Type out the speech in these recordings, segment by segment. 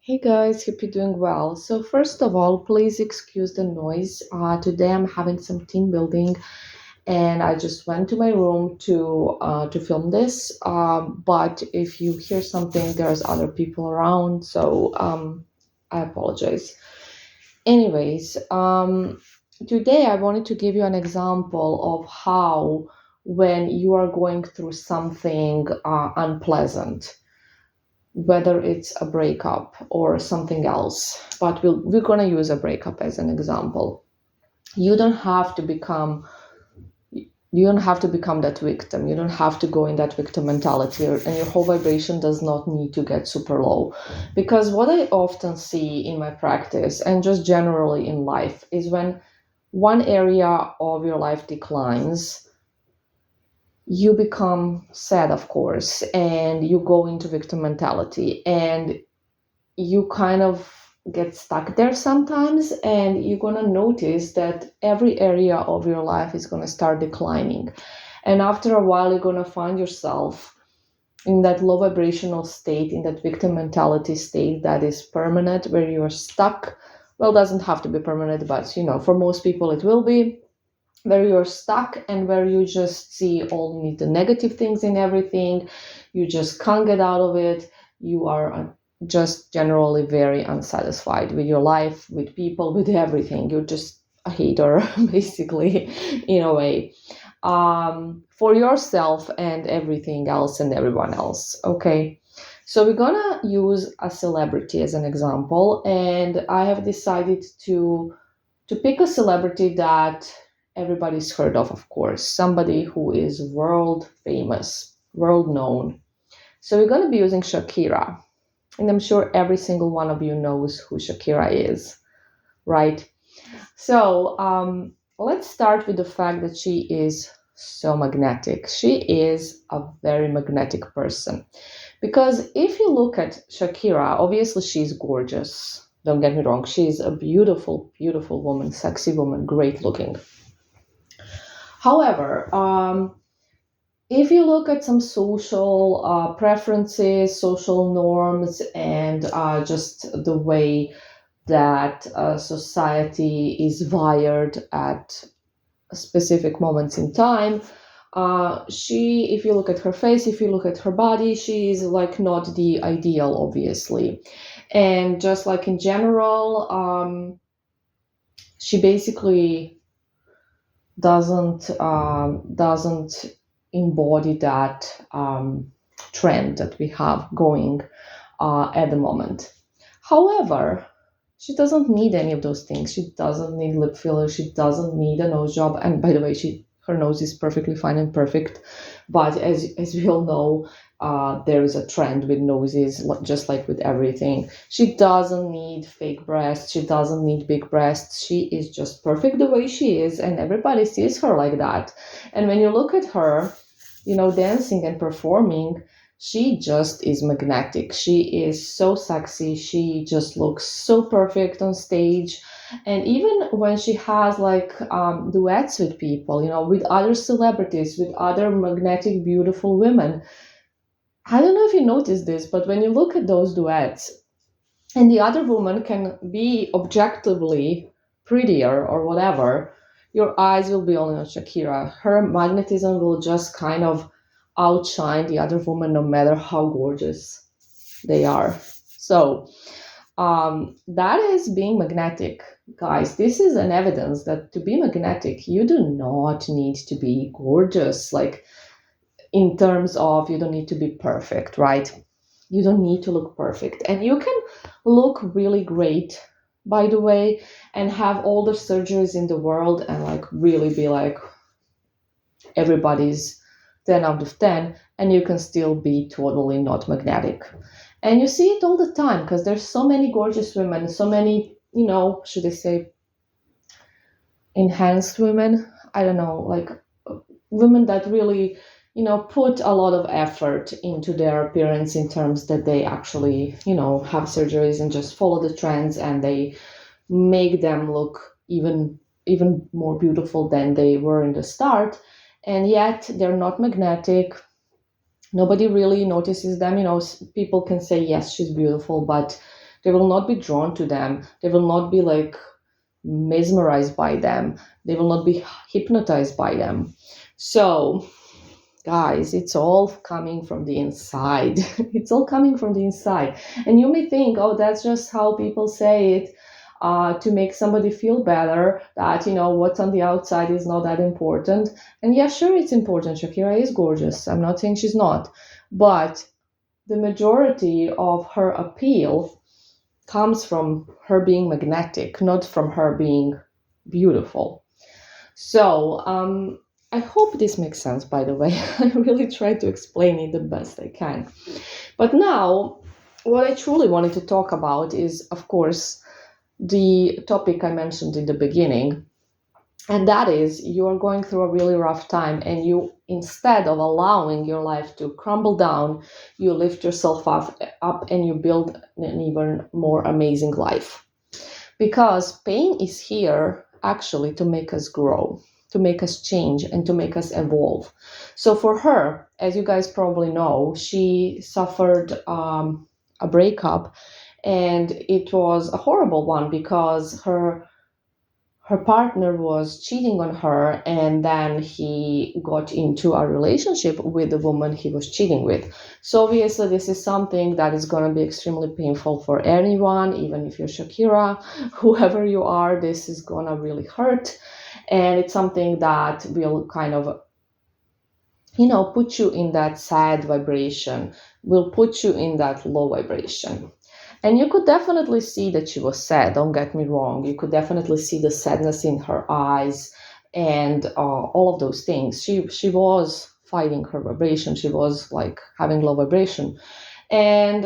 Hey guys, hope you're doing well. So first of all, please excuse the noise. Today I'm having some team building, and I just went to my room to film this. But if you hear something, there's other people around, so I apologize. Anyways, today I wanted to give you an example of how when you are going through something unpleasant, whether it's a breakup or something else, but we're going to use a breakup as an example. You don't have to become you don't have to become that victim. You don't have to go in that victim mentality, and your whole vibration does not need to get super low. Because what I often see in my practice and just generally in life is when one area of your life declines, you become sad, of course, and you go into victim mentality, and you kind of get stuck there sometimes, and you're going to notice that every area of your life is going to start declining, and after a while you're going to find yourself in that low vibrational state, in that victim mentality state that is permanent, where you're stuck. Well, it doesn't have to be permanent, but for most people it will be, where you're stuck and where you just see only the negative things in everything. You just can't get out of it. You are just generally very unsatisfied with your life, with people, with everything. You're just a hater, basically, in a way, for yourself and everything else and everyone else. Okay. So we're gonna use a celebrity as an example, and I have decided to pick a celebrity that everybody's heard of course, somebody who is world famous, world known. So we're going to be using Shakira, and I'm sure every single one of you knows who Shakira is, right? So let's start with the fact that she is so magnetic. She is a very magnetic person. Because if you look at Shakira, obviously she's gorgeous. Don't get me wrong. She's a beautiful, beautiful woman, sexy woman, great looking. However, if you look at some social preferences, social norms, and just the way that society is wired at specific moments in time, if you look at her face, if you look at her body, she is like not the ideal, obviously. And just like in general, she basically doesn't embody that trend that we have going at the moment. However, she doesn't need any of those things. She doesn't need lip filler. She doesn't need a nose job. And by the way, her nose is perfectly fine and perfect. But as we all know, there is a trend with noses, just like with everything. She doesn't need fake breasts. She doesn't need big breasts. She is just perfect the way she is, and everybody sees her like that. And when you look at her, dancing and performing, she just is magnetic. She is so sexy. She just looks so perfect on stage. And even when she has like duets with people, with other celebrities, with other magnetic, beautiful women, I don't know if you noticed this, but when you look at those duets, and the other woman can be objectively prettier or whatever, your eyes will be only on Shakira. Her magnetism will just kind of outshine the other woman, no matter how gorgeous they are. So that is being magnetic, guys. This is an evidence that to be magnetic, you do not need to be gorgeous. Like, in terms of, you don't need to be perfect, right? You don't need to look perfect. And you can look really great, by the way, and have all the surgeries in the world and like really be like everybody's 10 out of 10, and you can still be totally not magnetic. And you see it all the time because there's so many gorgeous women, so many, should I say, enhanced women? I don't know, like women that really put a lot of effort into their appearance, in terms that they actually have surgeries and just follow the trends, and they make them look even more beautiful than they were in the start, and yet they're not magnetic. Nobody really notices them. People can say, yes, she's beautiful, but They will not be drawn to them. They will not be like mesmerized by them. They will not be hypnotized by them. So, guys, it's all coming from the inside. It's all coming from the inside. And you may think, oh, that's just how people say it to make somebody feel better, that, what's on the outside is not that important. And yeah, sure, it's important. Shakira is gorgeous. I'm not saying she's not. But the majority of her appeal comes from her being magnetic, not from her being beautiful. So, I hope this makes sense, by the way. I really tried to explain it the best I can. But now, what I truly wanted to talk about is, of course, the topic I mentioned in the beginning. And that is, you are going through a really rough time, and you, instead of allowing your life to crumble down, you lift yourself up and you build an even more amazing life. Because pain is here actually to make us grow, to make us change, and to make us evolve. So for her, as you guys probably know, she suffered a breakup, and it was a horrible one because her partner was cheating on her, and then he got into a relationship with the woman he was cheating with. So obviously this is something that is going to be extremely painful for anyone, even if you're Shakira, whoever you are, this is going to really hurt. And it's something that will kind of, put you in that sad vibration, will put you in that low vibration. And you could definitely see that she was sad, don't get me wrong. You could definitely see the sadness in her eyes and all of those things. She was fighting her vibration. She was like having low vibration. And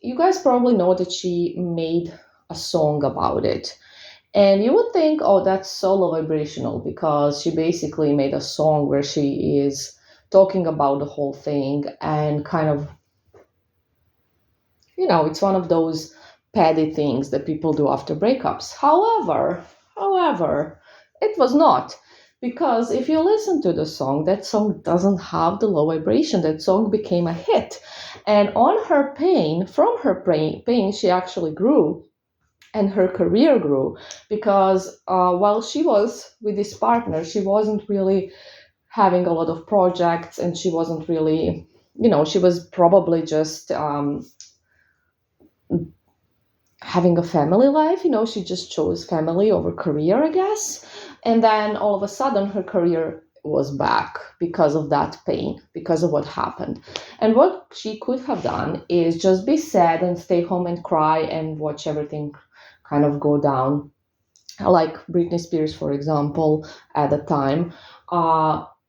you guys probably know that she made a song about it. And you would think, oh, that's so low vibrational, because she basically made a song where she is talking about the whole thing and kind of, it's one of those petty things that people do after breakups. However, it was not. Because if you listen to the song, that song doesn't have the low vibration. That song became a hit. And from her pain, she actually grew. And her career grew, because while she was with this partner, she wasn't really having a lot of projects, and she wasn't really, she was probably just having a family life. She just chose family over career, I guess. And then all of a sudden her career was back because of that pain, because of what happened. And what she could have done is just be sad and stay home and cry and watch everything kind of go down, like Britney Spears, for example, at the time.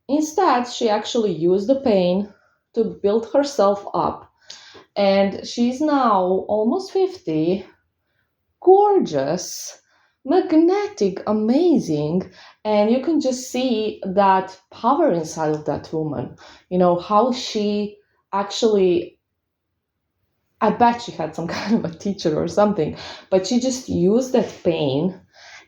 Instead, she actually used the pain to build herself up. And she's now almost 50, gorgeous, magnetic, amazing. And you can just see that power inside of that woman. How she actually, I bet she had some kind of a teacher or something, but she just used that pain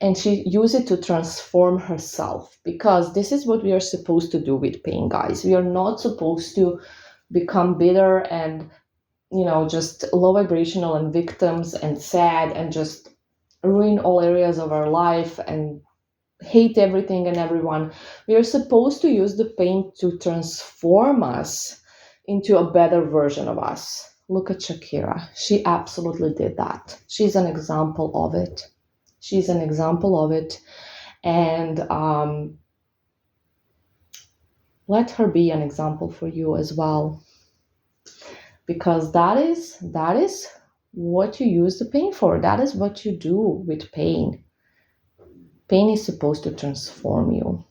and she used it to transform herself, because this is what we are supposed to do with pain, guys. We are not supposed to become bitter and, just low vibrational and victims and sad and just ruin all areas of our life and hate everything and everyone. We are supposed to use the pain to transform us into a better version of us. Look at Shakira. She absolutely did that. She's an example of it. And let her be an example for you as well. Because that is what you use the pain for. That is what you do with pain. Pain is supposed to transform you.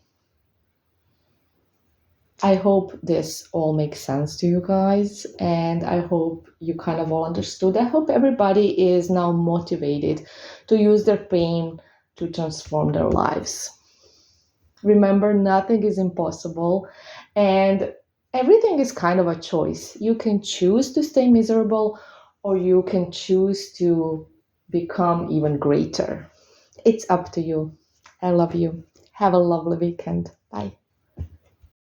I hope this all makes sense to you guys, and I hope you kind of all understood. I hope everybody is now motivated to use their pain to transform their lives. Remember, nothing is impossible, and everything is kind of a choice. You can choose to stay miserable, or you can choose to become even greater. It's up to you. I love you. Have a lovely weekend. Bye.